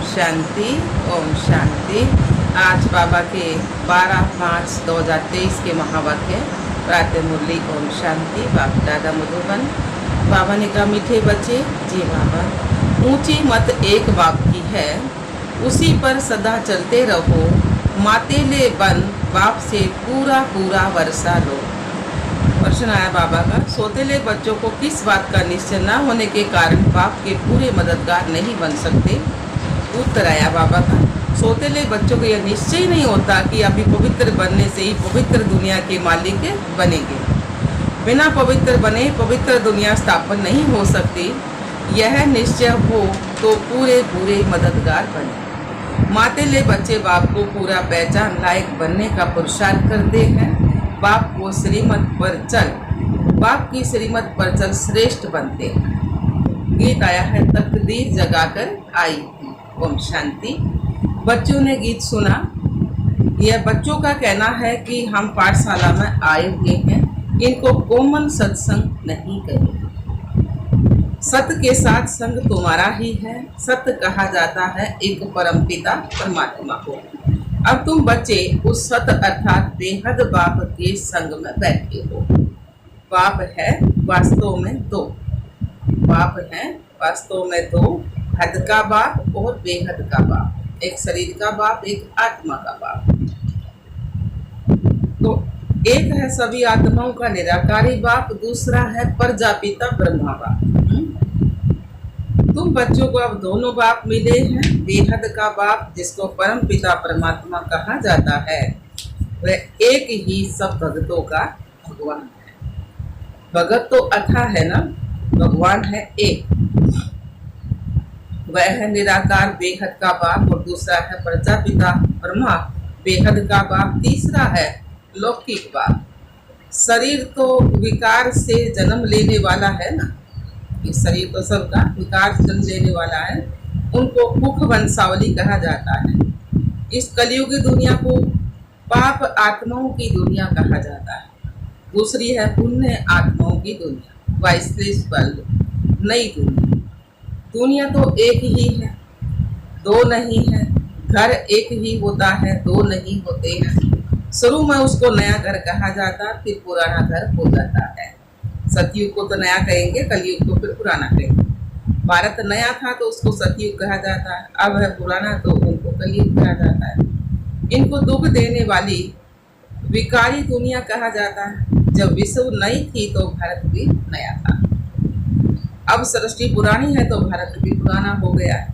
शांति। ओम शांति। आज बाबा के 12/5/2023 के महावाक्य प्रातः मुरली ओम शांति। बाप दादा मधुबन। बाबा ने कहा, मीठे बच्चे, जी बाबा, ऊंची मत एक बाप की है, उसी पर सदा चलते रहो, मातेले बन बाप से पूरा पूरा वर्षा लो। प्रश्न आया बाबा का, सोतेले बच्चों को किस बात का निश्चय न होने के कारण बाप के पूरे मददगार नहीं बन सकते? उत्तर आया बाबा का, सोतेले बच्चों को यह निश्चय ही नहीं होता कि अभी पवित्र बनने से ही पवित्र दुनिया के मालिक बनेंगे। बिना पवित्र बने पवित्र दुनिया स्थापन नहीं हो सकती। यह निश्चय हो तो पूरे पूरे मददगार बने। मातेले बच्चे बाप को पूरा पहचान लायक बनने का पुरुषार्थ करते हैं। बाप को श्रीमत पर चल, बाप की श्रीमत पर चल श्रेष्ठ बनते हैं। गीत आया है, तकदीर जगाकर आई थी। ओम शांति। बच्चों ने गीत सुना। यह बच्चों का कहना है कि हम पाठशाला में आए हुए हैं, इनको कोमल सत्संग नहीं करें। सत्य के साथ संग तुम्हारा ही है। सत्य कहा जाता है एक परमपिता परमात्मा को। अब तुम बच्चे उस सत्य अर्थात बेहद बाप के संग में बैठे हो। बाप है वास्तव में दो। बाप है वास्तव में दो, हद का बाप और बेहद का बाप। एक शरीर का बाप, एक आत्मा का बाप। तो एक है सभी आत्माओं का निराकारी बाप, दूसरा है प्रजापिता ब्रह्मा बाप। तुम बच्चों को अब दोनों बाप मिले हैं। बेहद का बाप, जिसको परम पिता परमात्मा कहा जाता है, वह एक ही सब भक्तों का भगवान है। भगत तो अथा है ना, भगवान है एक। वह है निराकार बेहद का बाप, और दूसरा है प्रजापिता ब्रह्मा बेहद का बाप। तीसरा है लौकिक बाप। शरीर तो विकार से जन्म लेने वाला है ना, इस शरीर तो सबका विकार से जन्म लेने वाला है। उनको मुख वंशावली कहा जाता है। इस कलयुगी दुनिया को पाप आत्माओं की दुनिया कहा जाता है। दूसरी है पुण्य आत्माओं की दुनिया, वाइसलेस वर्ल्ड, नई दुनिया। दुनिया तो एक ही है, दो नहीं है। घर एक ही होता है, दो नहीं होते हैं। शुरू में उसको नया घर कहा जाता, फिर पुराना घर हो जाता है। सतयुग को तो नया कहेंगे, कलयुग को फिर पुराना कहेंगे। भारत नया था तो उसको सतयुग कहा जाता है, अब है पुराना तो उनको कलयुग कहा जाता है। इनको दुख देने वाली विकारी दुनिया कहा जाता है। जब विश्व नई थी तो भारत भी नया था। अब सृष्टि पुरानी है तो भारत भी पुराना हो गया है।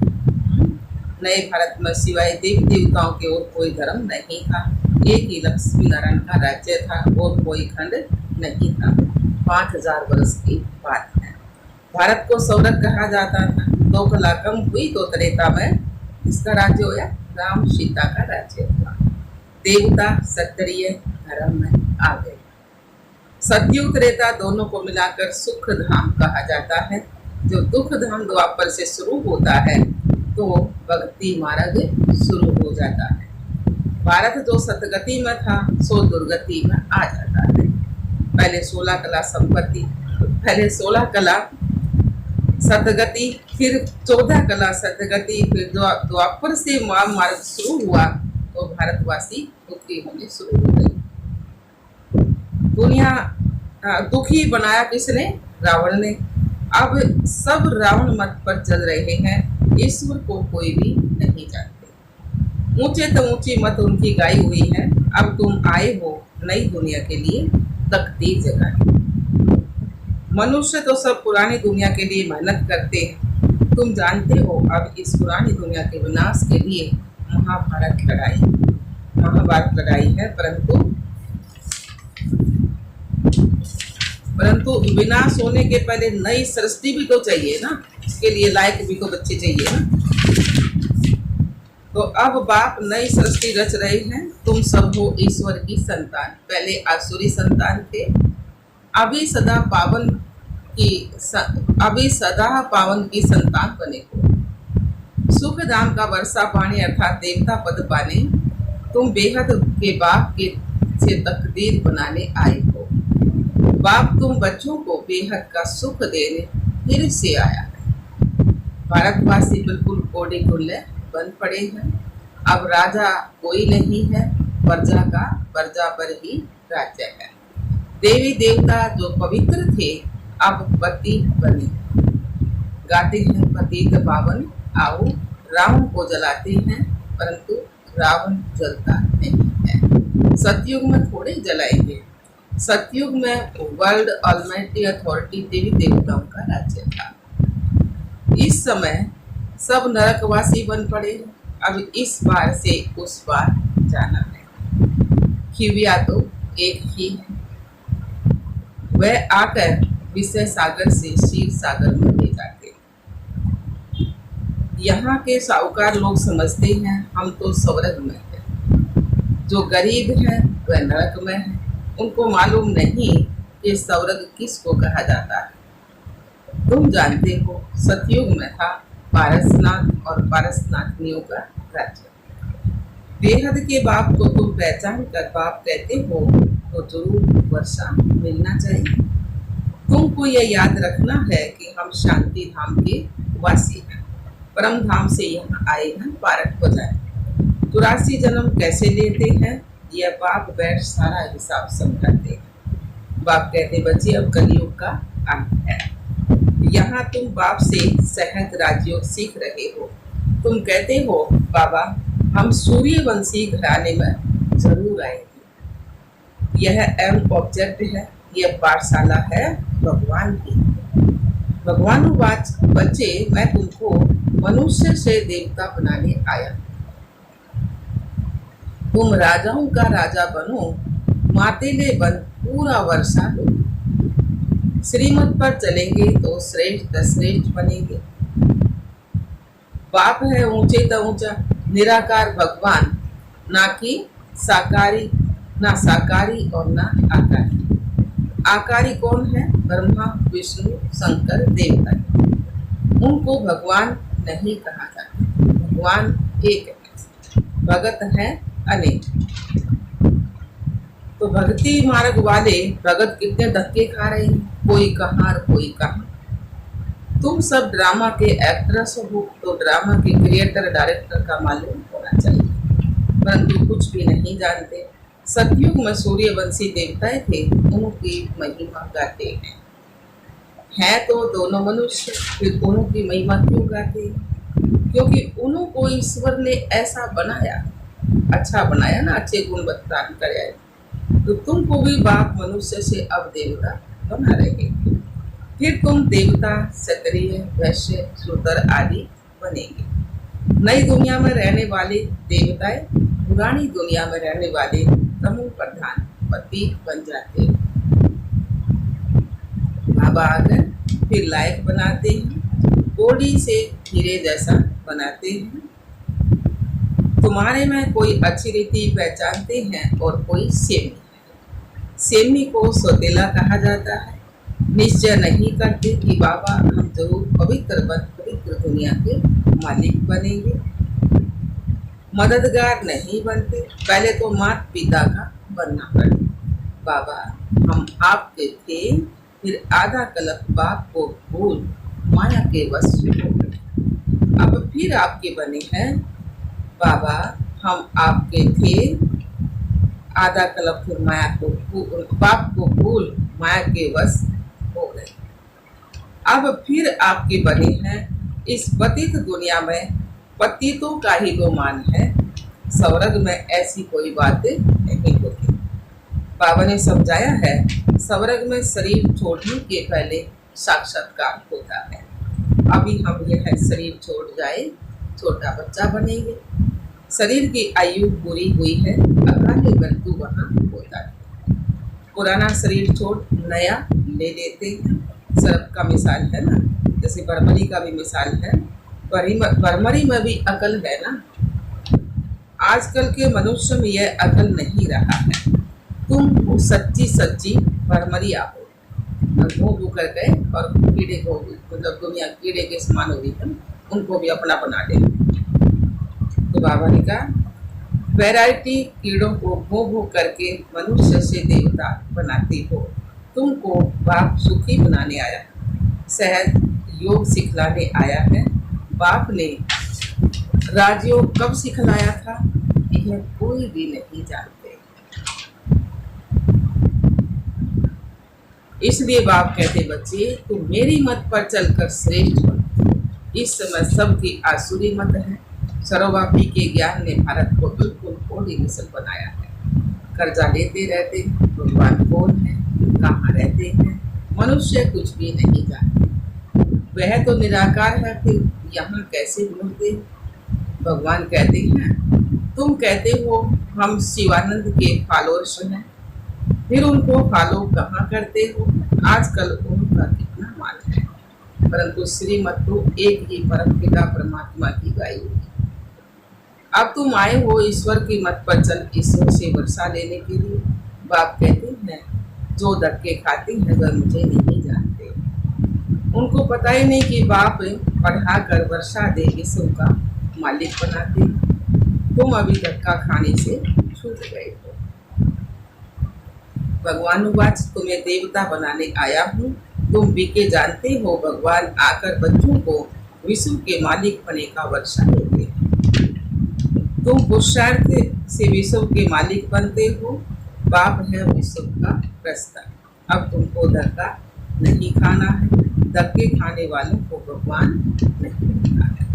नए भारत में सिवाय देवी देवताओं के और कोई धर्म नहीं था। एक ही लक्ष्मी नारायण का राज्य था और कोई खंड नहीं था। 5000 वर्ष की बात है। भारत को स्वर्ग कहा जाता था। 2 कला कम हुई तो त्रेता में इसका राज्य होया, राम सीता का राज्य हुआ। देवता क्षत्रिय धर्म में आ गए। सतयुग त्रेता दोनों को मिलाकर सुख धाम कहा जाता है। जो दुख धाम द्वापर से शुरू होता है तो भक्ति मार्ग शुरू हो जाता है। भारत जो सतगति में था सो दुर्गति में आ जाता है। पहले 16 कला संपत्ति, पहले 16 कला सतगति, फिर 14 कला सतगति, फिर द्वापर से मार्ग शुरू हुआ तो भारतवासी दुखी होने शुरू हो गए। दुनिया दुखी बनाया किसने? रावण ने। अब सब रावण मत पर चल रहे हैं। ईश्वर को कोई भी नहीं जानते। ऊंचे तो ऊंची मत उनकी गाई हुई है। अब तुम आए हो नई दुनिया के लिए, तकदीर जगाने। मनुष्य तो सब पुरानी दुनिया के लिए मेहनत करते हैं। तुम जानते हो अब इस पुरानी दुनिया के विनाश के लिए महाभारत लड़ाई है। परंतु विनाश होने के पहले नई सृष्टि भी तो चाहिए ना, इसके लिए लायक भी तो बच्चे चाहिए ना। तो अब बाप नई सृष्टि रच रहे हैं। तुम सब हो ईश्वर की संतान। पहले आसुरी संतान थे, अभी सदा पावन की संतान बने हो। सुख धाम का वर्षा पानी अर्थात देवता पद पाने तुम बेहद के बाप के से तकदीर बनाने आए हो। बाप तुम बच्चों को बेहद का सुख देने फिर से आया है। भारतवासी बिल्कुल कोड़े खुले बन पड़े हैं। अब राजा कोई नहीं है, प्रजा का प्रजा पर ही राज्य है। देवी देवता जो पवित्र थे अब पति बने। गाते हैं पतित पावन आओ, रावण को जलाते हैं परंतु रावण जलता नहीं है। सतयुग में थोड़े जलाएंगे। सतयुग में वर्ल्ड ऑलमाइटी अथॉरिटी देवी देवताओं का राज्य था। इस समय सब नरकवासी बन पड़े। अब इस बार से उस बार जाना है। खिविया तो एक ही है। वह आकर विषय सागर से क्षीर सागर में ले जाते। यहाँ के साहूकार लोग समझते हैं हम तो स्वर्ग में हैं। जो गरीब हैं वह नरक में है। उनको मालूम नहीं कि स्वर्ग किसको कहा जाता है। तुम जानते हो सतयुग में था पारसनाथ और पारसनाथनियों का राज्य। बेहद के बाप को तुम पहचान कर बाप कहते हो तो जरूर वर्षा मिलना चाहिए। तुमको यह याद रखना है कि हम शांति धाम के वासी हैं। परम धाम से यहाँ आए हैं पारक हो जाए। 84 जन्म कैसे लेते हैं यह बाप बैठ सारा हिसाब समझाते हैं। बाप कहते बच्चे अब कलयुग का अंत है। यहाँ तुम बाप से सहज राजयोग सीख रहे हो। तुम कहते हो बाबा हम सूर्यवंशी घराने में जरूर आएंगे। यह एम ऑब्जेक्ट है, यह पाठशाला है भगवान की। भगवानुवाच बच्चे मैं तुमको मनुष्य से देवता बनाने आया। तुम राजाओं का राजा बनो, मातेले बन पूरा वर्षा लो। श्रीमत पर चलेंगे तो श्रेष्ठ श्रेष्ठ बनेंगे। बाप है ऊंचे तो ऊंचा निराकार भगवान, ना कि साकारी, ना साकारी और ना आकारी। आकारी कौन है? ब्रह्मा विष्णु शंकर देवता। उनको भगवान नहीं कहा जाता। भगवान एक है, भगत है अनेक। तो भक्ति मार्ग वाले भगत कितने धक्के खा रहे हैं, कोई कहाँ और कोई कहाँ। तुम सब ड्रामा के एक्ट्रेस हो तो ड्रामा के क्रिएटर डायरेक्टर का मालूम होना चाहिए, परंतु कुछ भी नहीं जानते। सतयुग में सूर्यवंशी देवताएं थे, उनकी महिमा गाते हैं तो दोनों मनुष्य, फिर दोनों की महिमा क्यों गाते हैं? क्योंकि उनको ईश्वर ने ऐसा बनाया, अच्छा बनाया ना, अच्छे गुण बरतान कराए। तो तुमको भी बाप मनुष्य से अब देवता बना रहे। फिर तुम देवता क्षत्रिय वैश्य शूद्र आदि बनेंगे। नई दुनिया में रहने वाले देवताएं पुरानी दुनिया में रहने वाले समूह प्रधान पति बन जाते हैं। बाबा आकर फिर लायक बनाते हैं, कोड़ी से हीरे जैसा बनाते हैं। तुम्हारे में कोई अच्छी रीति पहचानते हैं और कोई सेमी है। सेमी को सौतेला कहा जाता है। निश्चय नहीं करते कि बाबा हम जरूर पवित्र दुनिया के मालिक बनेंगे। मददगार नहीं बनते, पहले तो माता पिता का बनना पड़े। बाबा हम आपके थे, फिर आधा कलप बाप को भूल माया के वश हो गए। अब फिर आपके बने हैं। बाबा हम आपके थे, आधा कलप फिर माया को बाप को भूल माया के वश हो गए। अब फिर आपके बने हैं। इस पतित दुनिया में पतितों का ही गुमान है, स्वर्ग में ऐसी कोई बात नहीं होती। बाबा ने समझाया है स्वर्ग में शरीर छोड़ने के पहले साक्षात्कार होता है। अभी हम यह शरीर छोड़ जाए छोटा बच्चा बनेंगे। शरीर की आयु पूरी हुई है, अकाले मृत्यु वहाँ होता है। पुराना शरीर छोड़ नया ले लेते हैं। सर्प का मिसाल है ना, जैसे बरमरी का भी मिसाल है। बरमरी में भी अकल है ना। आजकल के मनुष्य में यह अकल नहीं रहा है। तुम सच्ची सच्ची बरमरी आओ, मुँह कर गए और कीड़े को मतलब दुनिया कीड़े के समान हो रही है, उनको भी अपना बना दे। तो बाबा ने कहा वैरायटी कीड़ों को भो करके मनुष्य से देवता बनाती हो। तुमको बाप सुखी बनाने आया, सहज योग सिखलाने आया है। बाप ने राजयोग कब सिखलाया था, यह कोई भी नहीं जानते। इसलिए बाप कहते, बच्चे तुम मेरी मत पर चलकर श्रेष्ठ बनो। इस समय सबकी आसुरी मत है। सर्वव्यापी के ज्ञान ने भारत को बिल्कुल कोढ़ी नस्ल बनाया है। कर्जा लेते रहते हैं, भगवान कौन है, कहाँ रहते हैं, मनुष्य कुछ भी नहीं जानते। वह तो निराकार है, फिर यहाँ कैसे बोलते। भगवान कहते हैं, तुम कहते हो हम शिवानंद के फॉलोअर्स हैं, फिर उनको फॉलो कहाँ करते हो। आजकल उनका कितना मान है, परंतु श्रीमत तो एक ही परम पिता परमात्मा की गाई हुई। अब तुम आए हो ईश्वर की मत पर चल ईश्वर से वर्षा लेने के लिए। बाप कहते हैं, जो धक्के खाते हैं वह मुझे नहीं जानते। उनको पता ही नहीं कि बाप पढ़ाकर वर्षा दे विश्व का मालिक बनाते। तुम अभी धक्का खाने से छूट गए हो। भगवानुवाच, तुम्हें देवता बनाने आया हूँ। तुम भी के जानते हो भगवान आकर बच्चों को विश्व के मालिक बने का वर्षा देते हैं। तुम पुरुषार्थ से विश्व के मालिक बनते हो। बाप है विश्व का प्रस्ता। अब तुमको धक्का नहीं खाना है। धक्के खाने वालों को भगवान नहीं मिलता है।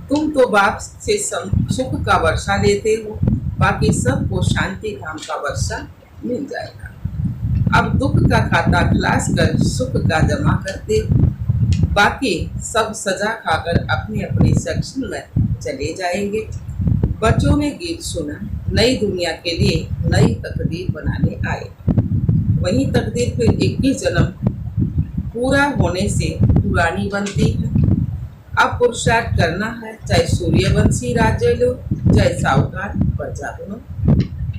तुम तो बाप से सुख का वर्षा लेते हो, बाकी सबको शांति धाम का वर्षा मिल जाएगा। अब दुख का खाता खलास कर सुख का जमा करते हो, बाकी सब सजा खाकर अपने अपने सेक्शन में चले जाएंगे। बच्चों ने गीत सुना, नई दुनिया के लिए नई तकदीर बनाने आए। वही तकदीर फिर 21 जन्म पूरा होने से पुरानी बनती है। अब पुरुषार्थ करना है, चाहे सूर्यवंशी राज्य लो, चाहे साहूकार प्रजा बनो,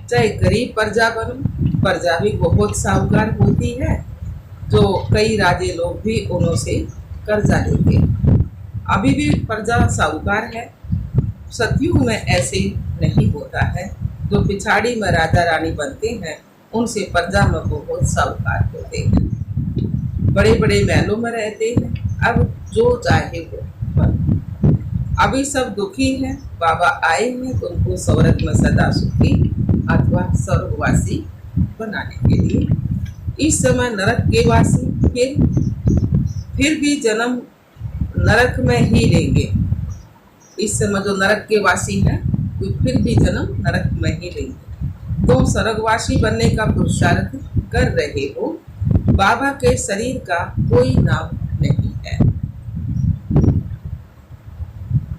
चाहे गरीब प्रजा बनो। प्रजा भी बहुत साहूकार होती है, जो कई राजे लोग भी उन्हों से कर्जा लेते। अभी भी प्रजा साहूकार है। सतयुग में ऐसे नहीं होता है। जो पिछाड़ी में राजा रानी बनते हैं, उनसे प्रजा में बहुत साहूकार होते हैं, बड़े बड़े महलों में रहते हैं। अब जो चाहे वो बनो। अभी सब दुखी हैं। बाबा आए हैं उनको स्वर्ग में सदा सुखी अथवा स्वर्गवासी बनाने के लिए। इस समय नरक के वासी फिर भी जन्म नरक में ही लेंगे। इस समय जो नरक के वासी हैं वो फिर भी जन्म नरक में ही लेंगे। तुम स्वर्गवासी बनने का पुरुषार्थ कर रहे हो। बाबा के शरीर का कोई नाम नहीं है।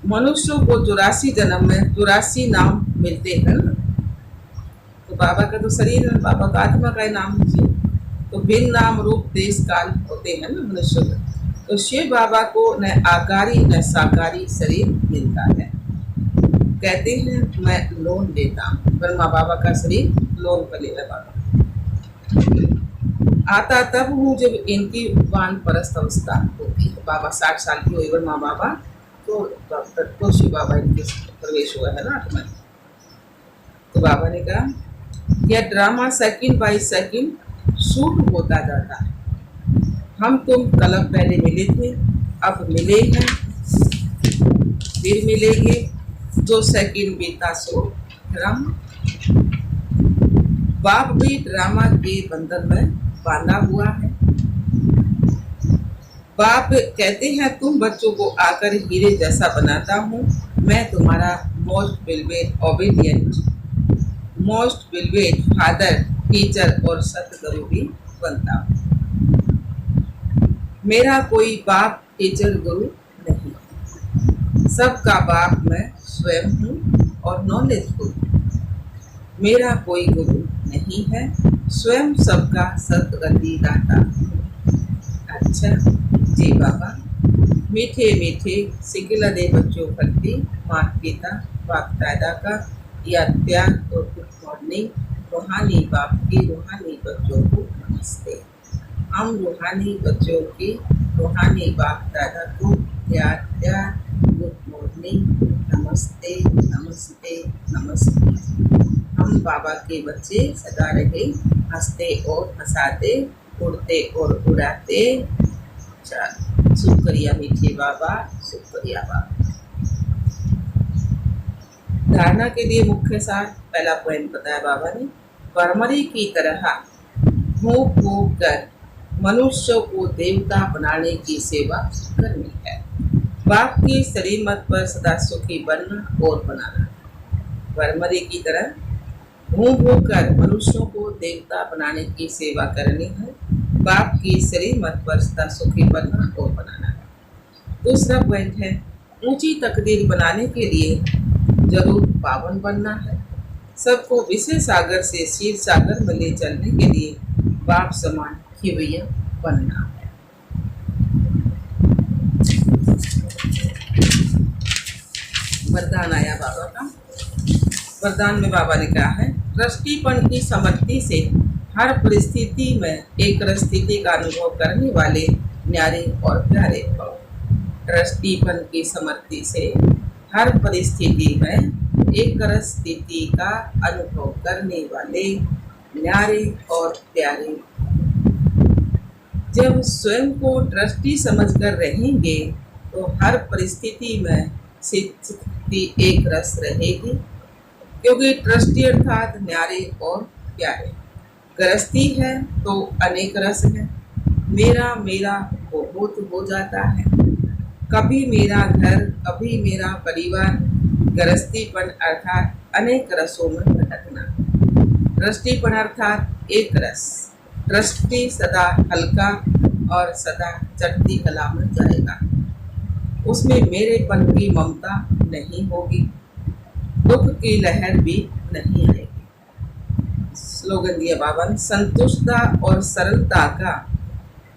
मनुष्यों को 84 जन्म में 84 नाम मिलते हैं ना। तो बाबा का तो शरीर है, बाबा का आत्मा का नाम है। तो भिन्न नाम रूप देश काल होते हैं ना मनुष्य में। तो शिव बाबा को न आकारी न साकारी शरीर मिलता है। कहते हैं मैं लोन लेता हूँ। ब्रह्मा बाबा का शरीर लोन पर लेता बाबा। आता तब हूँ जब इनकी वानप्रस्थ अवस्था होती है। बाबा 60 साल की हुई ब्रह्मा बाबा, तो शिव बाबा इनके प्रवेश हुआ है ना आत्मा। तो बाबा ने कहा यह drama second by second shoot होता जाता है। हम तुम कल पहले मिले थे, अब मिले हैं, फिर मिलेंगे। जो सेकंड बीता सो ड्रामा। बाप भी ड्रामा के बंधन में बांधा हुआ है। बाप कहते हैं तुम बच्चों को आकर हीरे जैसा बनाता हूँ। मैं तुम्हारा most beloved obedient, most beloved father, teacher और सतगुरु भी बनता हूँ। मेरा कोई बाप टीचर गुरु नहीं। सबका बाप मैं स्वयं हूँ और नॉलेज गुरु। मेरा कोई गुरु नहीं है, स्वयं सबका सदगति दाता हूँ। अच्छा जी बाबा। मीठे मीठे सिगिला दे बच्चों प्रति माता पिता बाप दादा का यह प्यार और गुड मॉर्निंग। रूहानी बाप की रूहानी बच्चों को नमस्ते। हम रूहानी बच्चों की रूहानी बाप दादा को प्यार प्यार गुड मॉर्निंग, नमस्ते नमस्ते नमस्ते। हम बाबा के बच्चे सदा रहे हंसते और हंसाते, उड़ते और उड़ाते। शुक्रिया मीठे बाबा, शुक्रिया बाबा। धारणा के लिए मुख्य सार पहला पॉइंट बताया बाबा ने, परमरी की तरह भोग भोग कर मनुष्य को देवता बनाने की सेवा करनी है। बाप की श्रीमत पर सदा सुखी बनना और बनाना। परमरी की तरह भूख भूख कर मनुष्यों को देवता बनाने की सेवा करनी है। बाप की श्रीमत पर सदा सुखी बनना और बनाना है। दूसरा पॉइंट है, ऊंची तकदीर बनाने के लिए जरूर पावन बनना है। सबको विषय सागर से क्षीर सागर में ले चलने के लिए बाप समान खिवैया बनना है। वरदान आया बाबा का। वरदान में बाबा ने कहा है, दृष्टिपन की समर्थि से हर परिस्थिति में एक स्थिति का अनुभव करने वाले न्यारे और प्यारे भव। दृष्टिपन की समर्थि से हर परिस्थिति में एक स्थिति का अनुभव करने वाले न्यारे और प्यारे। जब स्वयं को दृष्टि समझकर रहेंगे तो हर परिस्थिति में स्थिति एक रस रहेगी, क्योंकि दृष्टि अर्थात न्यारे और प्यारे। गृहस्थी है तो अनेक रस है। मेरा मेरा बहुत हो जाता है, कभी मेरा घर, कभी मेरा परिवार। गृहस्थीपन अर्थात अनेक रसों में भटकना। दृष्टिपन अर्थात एक रस। दृष्टि सदा हल्का और सदा चढ़ती कला में जाएगा। उसमें मेरेपन की ममता नहीं होगी, दुख की लहर भी नहीं आएगी। स्लोगन दिया बाबा ने, संतुष्टता और सरलता का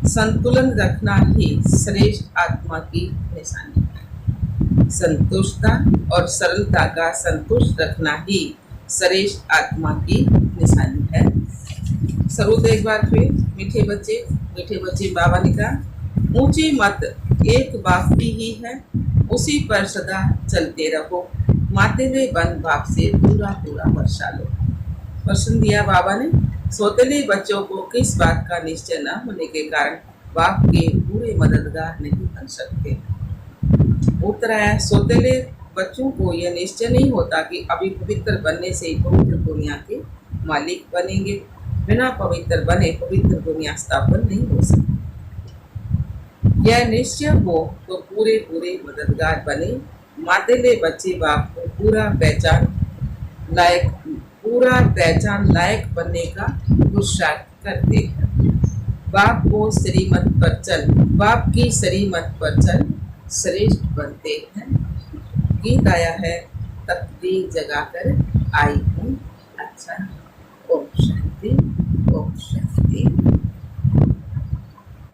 संतुलन रखना ही श्रेष्ठ आत्मा की निशानी है। संतुष्टता और सरलता का संतुष्ट रखना ही श्रेष्ठ आत्मा की निशानी है। सरूद एक बार फिर, मीठे बच्चे बाबा ने कहा, ऊंची मत एक बाप की ही है, उसी पर सदा चलते रहो। मातेले बंद बाप से पूरा पूरा वर्षा लो। प्रश्न दिया बाबा ने, सोतेले बच्चों को किस बात का निश्चय न होने के कारण बाप के पूरे मददगार नहीं बन सकते। उत्तर आया, सोतेले बच्चों को यह निश्चय नहीं होता कि अभी पवित्र बनने से ही पवित्र दुनिया के मालिक बनेंगे। बिना पवित्र बने पवित्र दुनिया स्थापन नहीं हो सकती। यह निश्चय हो तो पूरे पूरे मददगार बने। मातेले बच्चे बाप को पूरा पहचान लायक बनने का पुरुषार्थ करते हैं। बाप की श्रीमत पर चल श्रेष्ठ बनते हैं। गीत आया है, तकदीर जगाकर आई हूँ अच्छा। ओम शांति, ओम शांति।